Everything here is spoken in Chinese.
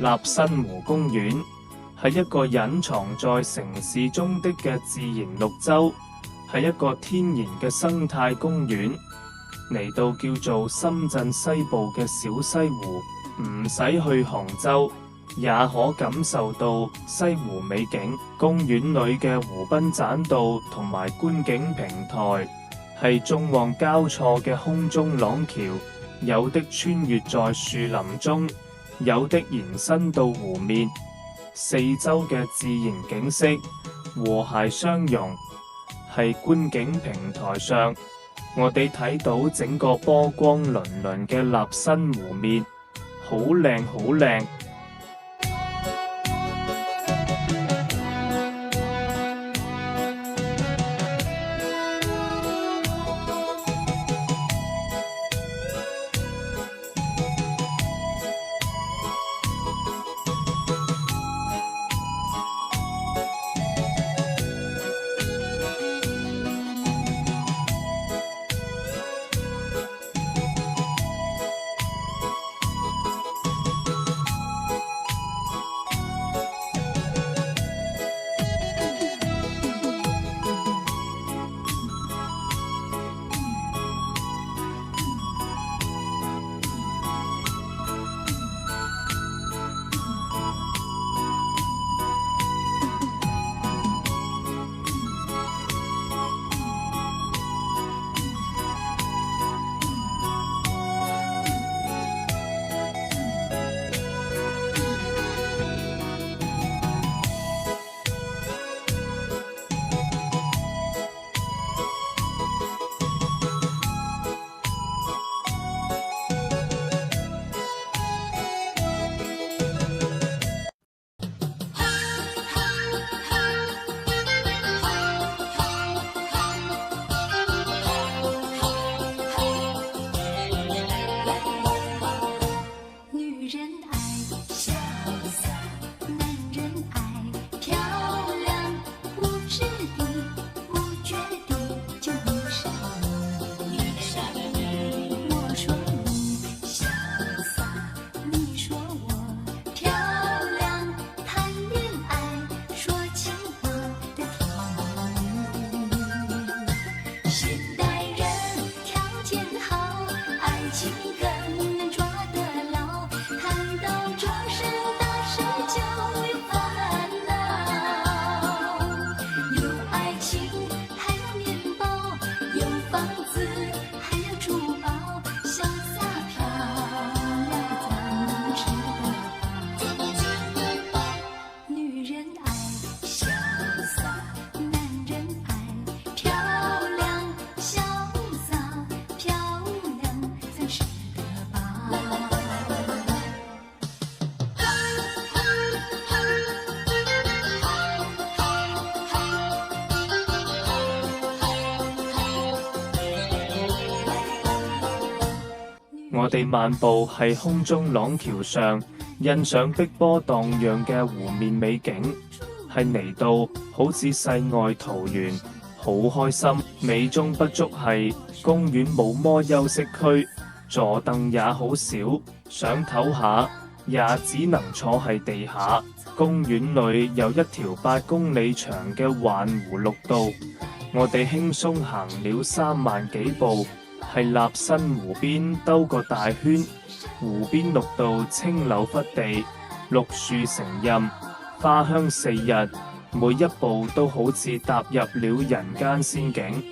立新湖公園係一個隱藏在城市中的自然綠洲，係一個天然嘅生態公園。嚟到叫做深圳西部嘅小西湖，唔使去杭州，也可感受到西湖美景。公園裏嘅湖濱棧道同埋觀景平台，係縱橫交錯嘅空中廊橋，有的穿越在樹林中，有的延伸到湖面，四周嘅自然景色和諧相融。係觀景平台上，我哋睇到整個波光粼粼嘅立新湖面，好靚好靚。我哋漫步喺空中廊橋上，欣賞碧波蕩漾嘅湖面美景，係嚟到好似世外桃源，好開心。美中不足係公園冇麼休息區，坐凳也好少，想唞下也只能坐喺地下。公園裏有一條8公里長嘅環湖綠道，我哋輕鬆行了3萬幾步，係立新湖邊兜個大圈。湖邊綠道青柳忽地，綠樹成蔭，花香四溢，每一步都好似踏入了人間仙境。